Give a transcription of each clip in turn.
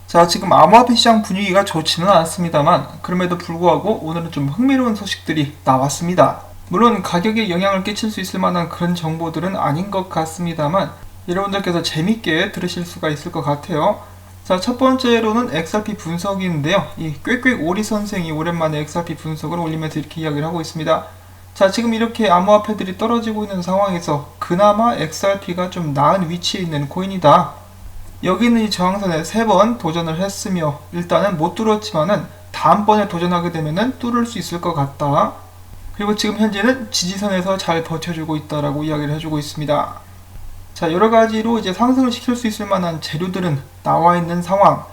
자, 지금 암호화폐 시장 분위기가 좋지는 않습니다만 그럼에도 불구하고 오늘은 좀 흥미로운 소식들이 나왔습니다. 물론 가격에 영향을 끼칠 수 있을 만한 그런 정보들은 아닌 것 같습니다만 여러분들께서 재밌게 들으실 수가 있을 것 같아요. 자, 첫 번째로는 XRP 분석인데요. 이 꽥꽥 오리 선생이 오랜만에 XRP 분석을 올리면서 이렇게 이야기를 하고 있습니다. 자, 지금 이렇게 암호화폐들이 떨어지고 있는 상황에서 그나마 XRP가 좀 나은 위치에 있는 코인이다. 여기 있는 이 저항선에 3번 도전을 했으며 일단은 못 뚫었지만은 다음번에 도전하게 되면은 뚫을 수 있을 것 같다. 그리고 지금 현재는 지지선에서 잘 버텨주고 있다라고 이야기를 해주고 있습니다. 자, 여러가지로 이제 상승을 시킬 수 있을 만한 재료들은 나와 있는 상황.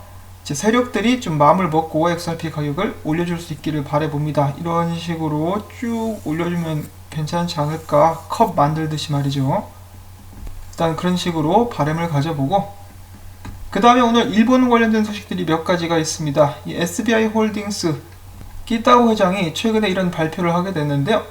이제 세력들이 좀 마음을 먹고 XRP 가격을 올려줄 수 있기를 바라봅니다. 이런 식으로 쭉 올려주면 괜찮지 않을까? 컵 만들듯이 말이죠. 일단 그런 식으로 바람을 가져보고 그 다음에 오늘 일본 관련된 소식들이 몇 가지가 있습니다. 이 SBI 홀딩스 끼타오 회장이 최근에 이런 발표를 하게 됐는데요.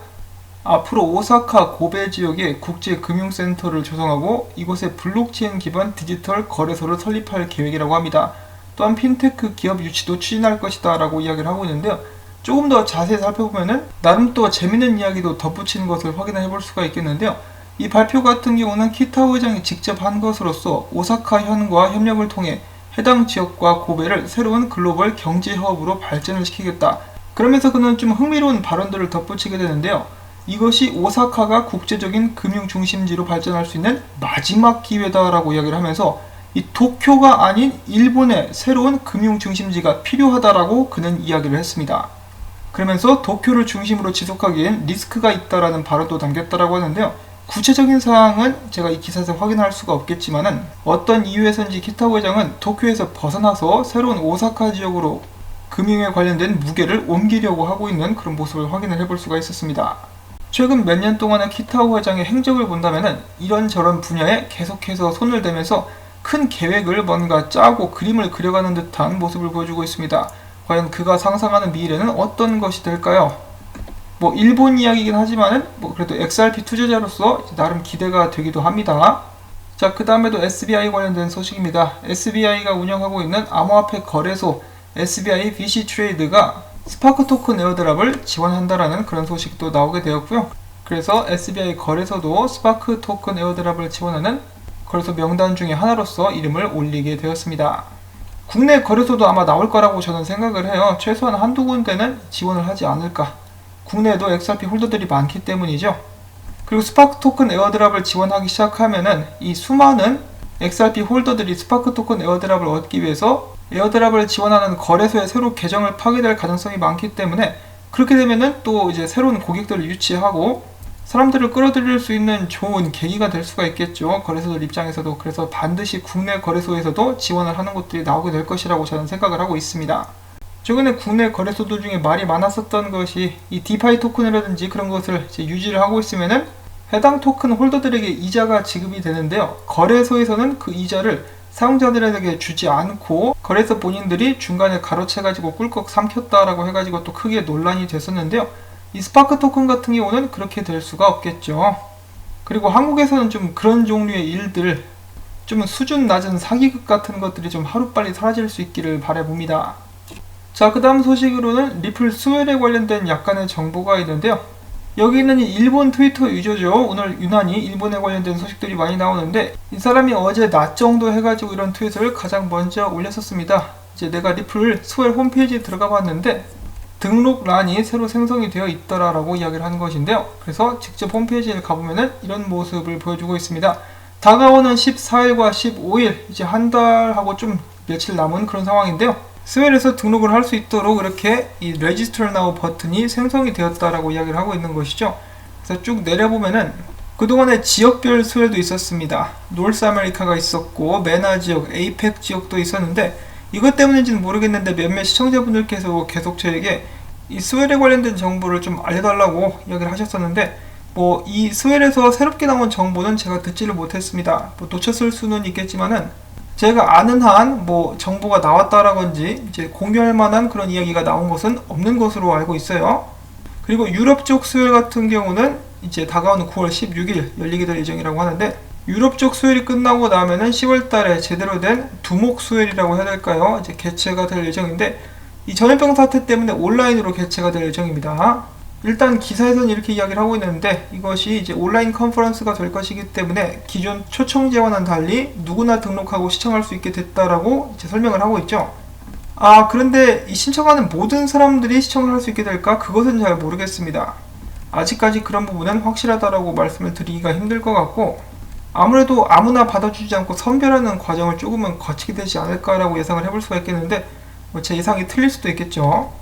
앞으로 오사카 고베 지역에 국제금융센터를 조성하고 이곳에 블록체인 기반 디지털 거래소를 설립할 계획이라고 합니다. 또한 핀테크 기업 유치도 추진할 것이다 라고 이야기를 하고 있는데요. 조금 더 자세히 살펴보면은 나름 또 재밌는 이야기도 덧붙이는 것을 확인해 볼 수가 있겠는데요. 이 발표 같은 경우는 키타오 회장이 직접 한 것으로서 오사카 현과 협력을 통해 해당 지역과 고베를 새로운 글로벌 경제 허브로 발전을 시키겠다. 그러면서 그는 좀 흥미로운 발언들을 덧붙이게 되는데요. 이것이 오사카가 국제적인 금융 중심지로 발전할 수 있는 마지막 기회다라고 이야기를 하면서 이 도쿄가 아닌 일본의 새로운 금융 중심지가 필요하다라고 그는 이야기를 했습니다. 그러면서 도쿄를 중심으로 지속하기엔 리스크가 있다라는 발언도 담겼다라고 하는데요. 구체적인 사항은 제가 이 기사에서 확인할 수가 없겠지만은 어떤 이유에서인지 키타오 회장은 도쿄에서 벗어나서 새로운 오사카 지역으로 금융에 관련된 무게를 옮기려고 하고 있는 그런 모습을 확인을 해볼 수가 있었습니다. 최근 몇 년 동안의 키타오 회장의 행적을 본다면은 이런저런 분야에 계속해서 손을 대면서 큰 계획을 뭔가 짜고 그림을 그려가는 듯한 모습을 보여주고 있습니다. 과연 그가 상상하는 미래는 어떤 것이 될까요? 뭐 일본 이야기이긴 하지만은 뭐 그래도 XRP 투자자로서 나름 기대가 되기도 합니다. 자, 그 다음에도 SBI 관련된 소식입니다. SBI가 운영하고 있는 암호화폐 거래소 SBI VC 트레이드가 스파크 토큰 에어드랍을 지원한다라는 그런 소식도 나오게 되었고요. 그래서 SBI 거래소도 스파크 토큰 에어드랍을 지원하는 거래소 명단 중에 하나로서 이름을 올리게 되었습니다. 국내 거래소도 아마 나올 거라고 저는 생각을 해요. 최소한 한두 군데는 지원을 하지 않을까. 국내에도 XRP 홀더들이 많기 때문이죠. 그리고 스파크 토큰 에어드랍을 지원하기 시작하면은 이 수많은 XRP 홀더들이 스파크 토큰 에어드랍을 얻기 위해서 에어드랍을 지원하는 거래소에 새로 계정을 파괴될 가능성이 많기 때문에 그렇게 되면은 또 이제 새로운 고객들을 유치하고 사람들을 끌어들일 수 있는 좋은 계기가 될 수가 있겠죠. 거래소들 입장에서도. 그래서 반드시 국내 거래소에서도 지원을 하는 것들이 나오게 될 것이라고 저는 생각을 하고 있습니다. 최근에 국내 거래소들 중에 말이 많았었던 것이 이 디파이 토큰이라든지 그런 것을 이제 유지를 하고 있으면은 해당 토큰 홀더들에게 이자가 지급이 되는데요. 거래소에서는 그 이자를 사용자들에게 주지 않고 거래소 본인들이 중간에 가로채가지고 꿀꺽 삼켰다라고 해가지고 또 크게 논란이 됐었는데요. 이 스파크 토큰 같은 경우는 그렇게 될 수가 없겠죠. 그리고 한국에서는 좀 그런 종류의 일들, 좀 수준 낮은 사기극 같은 것들이 좀 하루빨리 사라질 수 있기를 바라봅니다. 자, 그 다음 소식으로는 리플 스웰에 관련된 약간의 정보가 있는데요. 여기 있는 이 일본 트위터 유저죠. 오늘 유난히 일본에 관련된 소식들이 많이 나오는데 이 사람이 어제 낮 정도 해가지고 이런 트윗을 가장 먼저 올렸었습니다. 이제 내가 리플 스웰 홈페이지에 들어가 봤는데 등록란이 새로 생성이 되어 있더라라고 이야기를 하는 것인데요. 그래서 직접 홈페이지에 가보면은 이런 모습을 보여주고 있습니다. 다가오는 14일과 15일 이제 한 달하고 좀 며칠 남은 그런 상황인데요. 스웰에서 등록을 할 수 있도록 이렇게 이 Register Now 버튼이 생성이 되었다라고 이야기를 하고 있는 것이죠. 그래서 쭉 내려보면은 그동안에 지역별 스웰도 있었습니다. 노스 아메리카가 있었고 메나 지역, 에이펙 지역도 있었는데 이것 때문인지는 모르겠는데 몇몇 시청자분들께서 계속 저에게 이 스웰에 관련된 정보를 좀 알려달라고 이야기를 하셨었는데 뭐 이 스웰에서 새롭게 나온 정보는 제가 듣지를 못했습니다. 뭐 놓쳤을 수는 있겠지만은 제가 아는 한 뭐 정보가 나왔다라든지 이제 공유할 만한 그런 이야기가 나온 것은 없는 것으로 알고 있어요. 그리고 유럽 쪽 스웰 같은 경우는 이제 다가오는 9월 16일 열리게 될 예정이라고 하는데 유럽 쪽 수혈이 끝나고 나면은 10월 달에 제대로 된 두목 수혈이라고 해야 될까요? 이제 개최가 될 예정인데, 이 전염병 사태 때문에 온라인으로 개최가 될 예정입니다. 일단 기사에서는 이렇게 이야기를 하고 있는데, 이것이 이제 온라인 컨퍼런스가 될 것이기 때문에 기존 초청제와는 달리 누구나 등록하고 시청할 수 있게 됐다라고 이제 설명을 하고 있죠. 그런데 이 신청하는 모든 사람들이 시청을 할 수 있게 될까? 그것은 잘 모르겠습니다. 아직까지 그런 부분은 확실하다라고 말씀을 드리기가 힘들 것 같고, 아무래도 아무나 받아주지 않고 선별하는 과정을 조금은 거치게 되지 않을까라고 예상을 해볼 수가 있겠는데, 제 예상이 틀릴 수도 있겠죠.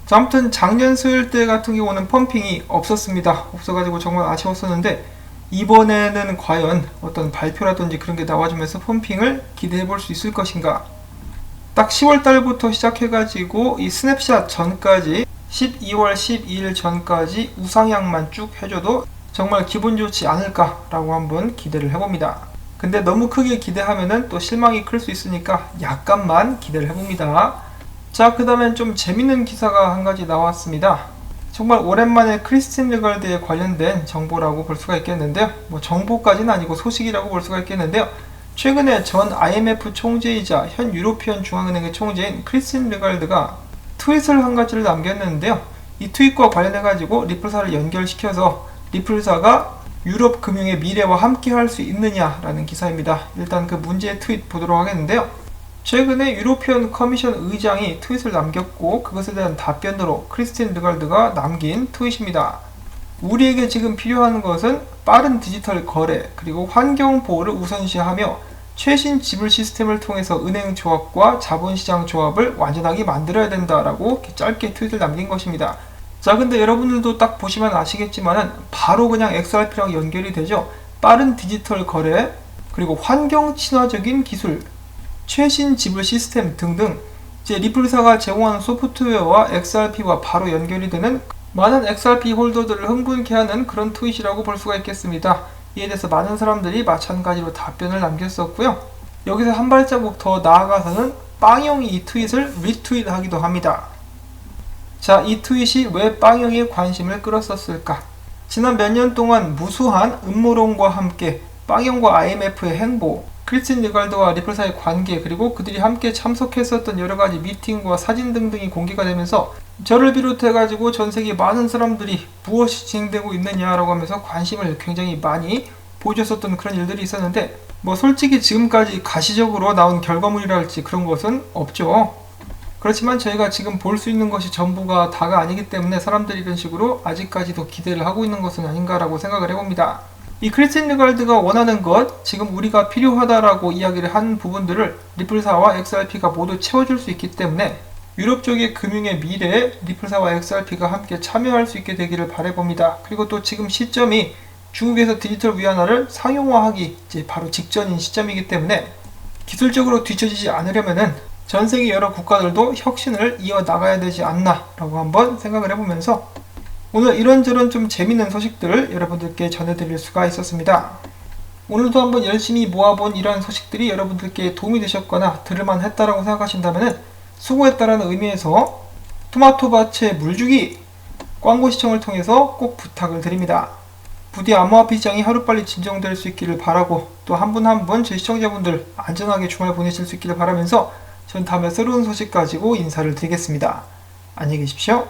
자, 아무튼 작년 수요일 때 같은 경우는 펌핑이 없었습니다. 없어가지고 정말 아쉬웠었는데, 이번에는 과연 어떤 발표라든지 그런 게 나와주면서 펌핑을 기대해 볼 수 있을 것인가. 딱 10월 달부터 시작해가지고 이 스냅샷 전까지 12월 12일 전까지 우상향만 쭉 해줘도 정말 기분 좋지 않을까라고 한번 기대를 해봅니다. 근데 너무 크게 기대하면은 또 실망이 클 수 있으니까 약간만 기대를 해봅니다. 자, 그 다음엔 좀 재밌는 기사가 한 가지 나왔습니다. 정말 오랜만에 크리스틴 르갈드에 관련된 정보라고 볼 수가 있겠는데요. 정보까지는 아니고 소식이라고 볼 수가 있겠는데요. 최근에 전 IMF 총재이자 현 유로피언 중앙은행의 총재인 크리스틴 르갈드가 트윗을 한 가지를 남겼는데요. 이 트윗과 관련해가지고 리플사를 연결시켜서 리플사가 유럽 금융의 미래와 함께 할 수 있느냐라는 기사입니다. 일단 그 문제의 트윗 보도록 하겠는데요. 최근에 유로피언 커미션 의장이 트윗을 남겼고, 그것에 대한 답변으로 크리스틴 르갈드가 남긴 트윗입니다. 우리에게 지금 필요한 것은 빠른 디지털 거래, 그리고 환경 보호를 우선시하며 최신 지불 시스템을 통해서 은행 조합과 자본시장 조합을 완전하게 만들어야 된다라고 이렇게 짧게 트윗을 남긴 것입니다. 자, 근데 여러분들도 딱 보시면 아시겠지만은 바로 그냥 XRP랑 연결이 되죠. 빠른 디지털 거래, 그리고 환경 친화적인 기술, 최신 지불 시스템 등등 이제 리플사가 제공하는 소프트웨어와 XRP와 바로 연결이 되는 많은 XRP 홀더들을 흥분케 하는 그런 트윗이라고 볼 수가 있겠습니다. 이에 대해서 많은 사람들이 마찬가지로 답변을 남겼었고요. 여기서 한 발자국 더 나아가서는 빵형이 이 트윗을 리트윗하기도 합니다. 자, 이 트윗이 왜 빵형의 관심을 끌었었을까? 지난 몇 년 동안 무수한 음모론과 함께 빵형과 IMF의 행보, 크리스틴 르갈드와 리플사의 관계, 그리고 그들이 함께 참석했었던 여러가지 미팅과 사진 등등이 공개가 되면서 저를 비롯해가지고 전세계 많은 사람들이 무엇이 진행되고 있느냐라고 하면서 관심을 굉장히 많이 보여줬었던 그런 일들이 있었는데, 솔직히 지금까지 가시적으로 나온 결과물이랄지 그런 것은 없죠. 그렇지만 저희가 지금 볼 수 있는 것이 전부가 다가 아니기 때문에 사람들이 이런 식으로 아직까지도 기대를 하고 있는 것은 아닌가라고 생각을 해봅니다. 이 크리스틴 르갈드가 원하는 것, 지금 우리가 필요하다라고 이야기를 한 부분들을 리플사와 XRP가 모두 채워줄 수 있기 때문에 유럽 쪽의 금융의 미래에 리플사와 XRP가 함께 참여할 수 있게 되기를 바라봅니다. 그리고 또 지금 시점이 중국에서 디지털 위안화를 상용화하기 이제 바로 직전인 시점이기 때문에 기술적으로 뒤처지지 않으려면은 전 세계 여러 국가들도 혁신을 이어나가야 되지 않나라고 한번 생각을 해보면서 오늘 이런저런 좀 재밌는 소식들을 여러분들께 전해드릴 수가 있었습니다. 오늘도 한번 열심히 모아본 이러한 소식들이 여러분들께 도움이 되셨거나 들을만 했다라고 생각하신다면 수고했다라는 의미에서 토마토밭에 물주기 광고 시청을 통해서 꼭 부탁을 드립니다. 부디 암호화폐 시장이 하루빨리 진정될 수 있기를 바라고, 또 한 분 한 분 제 시청자분들 안전하게 주말 보내실 수 있기를 바라면서 전 다음에 새로운 소식 가지고 인사를 드리겠습니다. 안녕히 계십시오.